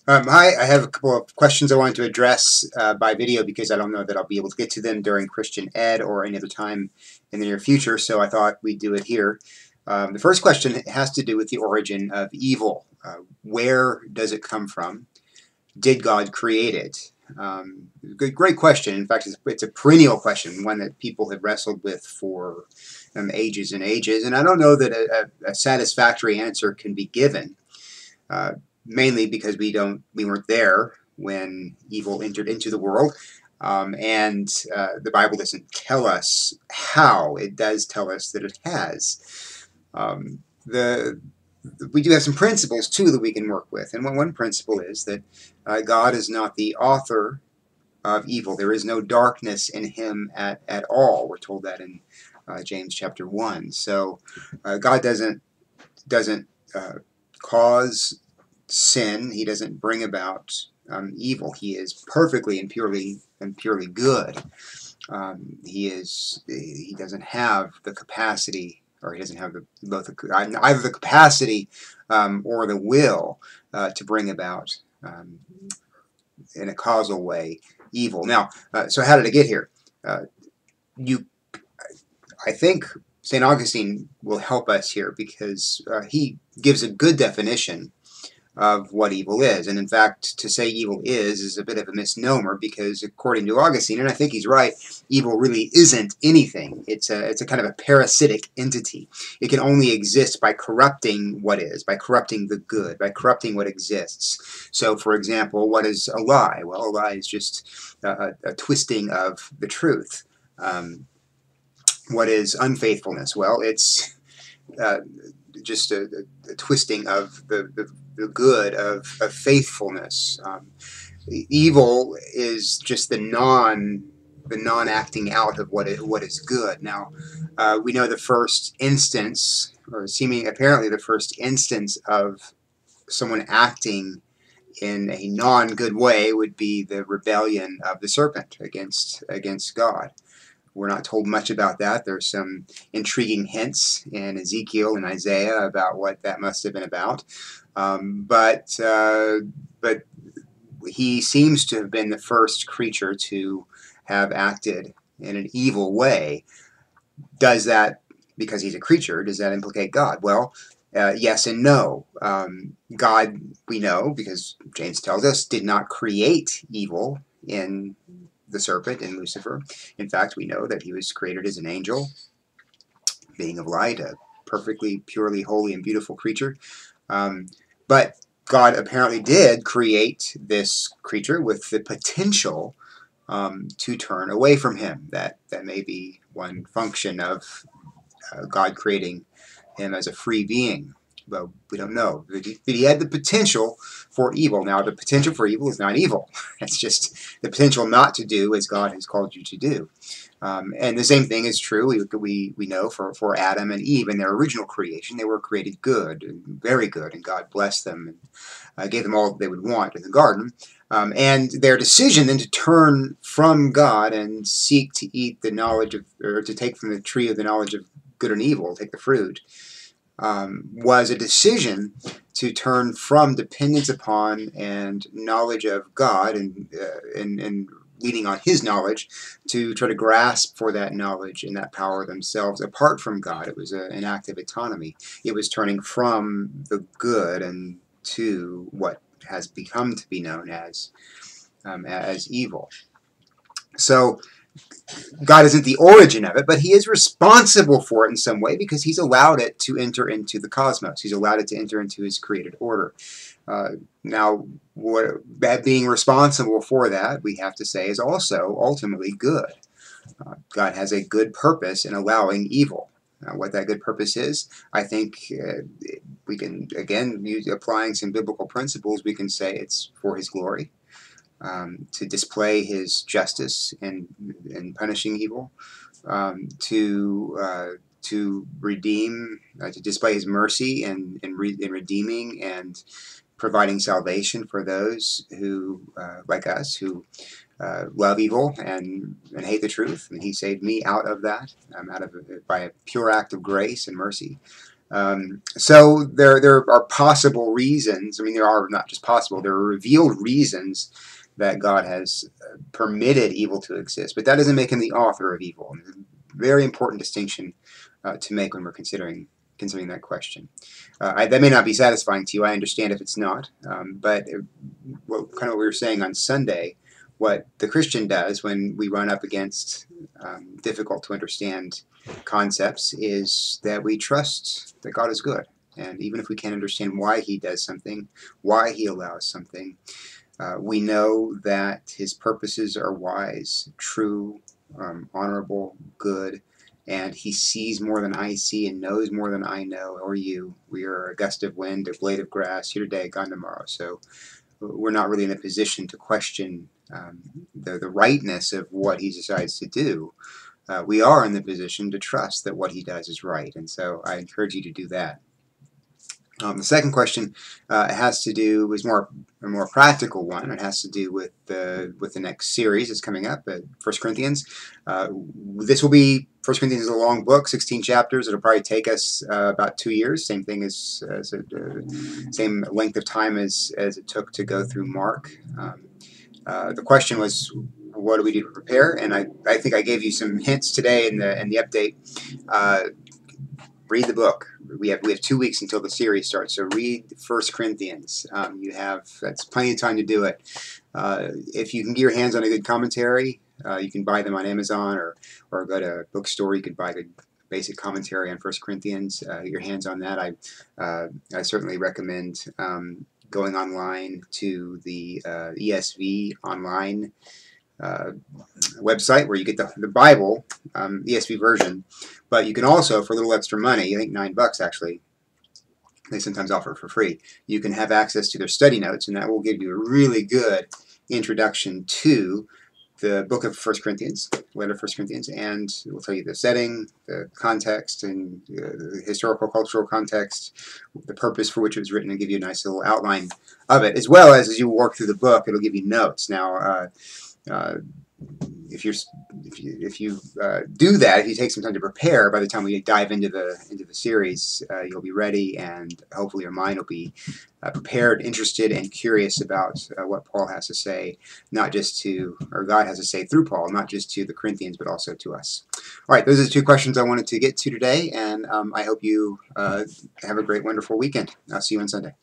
Hi, I have a couple of questions I wanted to address by video because I don't know that I'll be able to get to them during Christian Ed or any other time in the near future, so I thought we'd do it here. The first question has to do with the origin of evil. Where does it come from? Did God create it? Great question. In fact, it's a perennial question, one that people have wrestled with for ages and ages, and I don't know that a satisfactory answer can be given. Uh, Mainly because we weren't there when evil entered into the world, and the Bible doesn't tell us how. It does tell us that it has. The We do have some principles too that we can work with, and one principle is that God is not the author of evil. There is no darkness in Him at all. We're told that in James chapter 1. So God doesn't cause sin. He doesn't bring about evil. He is perfectly and purely good. He doesn't have the capacity, or he doesn't have either the capacity or the will to bring about in a causal way evil. Now, so how did it get here? You, I think St. Augustine will help us here because he gives a good definition of what evil is. And in fact, to say evil is a bit of a misnomer because according to Augustine, and I think he's right, evil really isn't anything. It's a kind of a parasitic entity. It can only exist by corrupting what is, by corrupting the good, by corrupting what exists. So, for example, what is a lie? Well, a lie is just a twisting of the truth. What is unfaithfulness? Well, it's just a twisting of the good of faithfulness. Evil is just the non-acting out of what is good. Now, we know the first instance, or apparently the first instance of someone acting in a non-good way would be the rebellion of the serpent against God. We're not told much about that. There's some intriguing hints in Ezekiel and Isaiah about what that must have been about. But he seems to have been the first creature to have acted in an evil way. Does that, because he's a creature, does that implicate God? Well, yes and no. God, we know, because James tells us, did not create evil in the serpent, in Lucifer. In fact, we know that he was created as an angel, being of light, a perfectly, purely holy and beautiful creature. But God apparently did create this creature with the potential to turn away from him. That may be one function of God creating him as a free being. But we don't know. But he had the potential for evil. Now, the potential for evil is not evil. It's just the potential not to do as God has called you to do. And the same thing is true, we know, for Adam and Eve in their original creation. They were created good, very good, and God blessed them and gave them all they would want in the garden. And their decision then to turn from God and seek to eat the knowledge of, or to take from the tree of the knowledge of good and evil, take the fruit, was a decision to turn from dependence upon and knowledge of God and leaning on His knowledge to try to grasp for that knowledge and that power themselves apart from God. It was an act of autonomy. It was turning from the good and to what has become to be known as evil. So God isn't the origin of it, but He is responsible for it in some way because He's allowed it to enter into the cosmos. He's allowed it to enter into His created order. Now, being responsible for that, we have to say, is also ultimately good. God has a good purpose in allowing evil. What that good purpose is, I think we can, again, applying some biblical principles, we can say it's for His glory. To display His justice in punishing evil, to redeem, to display His mercy in redeeming and providing salvation for those who, like us, who love evil and hate the truth. And He saved me out of that, by a pure act of grace and mercy. So there are possible reasons. I mean, there are not just possible. There are revealed reasons that God has permitted evil to exist, but that doesn't make him the author of evil. And there's a very important distinction to make when we're considering that question. That may not be satisfying to you. I understand if it's not, but kind of what we were saying on Sunday, what the Christian does when we run up against difficult to understand concepts is that we trust that God is good. And even if we can't understand why he does something, why he allows something, we know that his purposes are wise, true, honorable, good, and he sees more than I see and knows more than I know or you. We are a gust of wind, a blade of grass, here today, gone tomorrow. So we're not really in a position to question the rightness of what he decides to do. We are in the position to trust that what he does is right, and so I encourage you to do that. The second question has to do is a more practical one. It has to do with the next series that's coming up at 1 Corinthians. This will be 1 Corinthians is a long book, 16 chapters. It'll probably take us about 2 years. Same thing same length of time as it took to go through Mark. The question was, what do we do to prepare? And I think I gave you some hints today in the update. Read the book. We have 2 weeks until the series starts, so read 1 Corinthians. That's plenty of time to do it. If you can get your hands on a good commentary, you can buy them on Amazon or go to a bookstore. You can buy the basic commentary on 1 Corinthians. Get your hands on that. I certainly recommend going online to the ESV online website where you get the Bible, ESV version, but you can also, for a little extra money, I think $9 actually, they sometimes offer it for free, you can have access to their study notes, and that will give you a really good introduction to the book of 1 Corinthians, letter of 1 Corinthians, and it will tell you the setting, the context, and the historical, cultural context, the purpose for which it was written, and give you a nice little outline of it, as well as you work through the book, it'll give you notes. Now, if you do that, if you take some time to prepare, by the time we dive into the series, you'll be ready, and hopefully your mind will be prepared, interested, and curious about what Paul has to say, not just or God has to say through Paul, not just to the Corinthians, but also to us. All right, those are the 2 questions I wanted to get to today, and I hope you have a great, wonderful weekend. I'll see you on Sunday.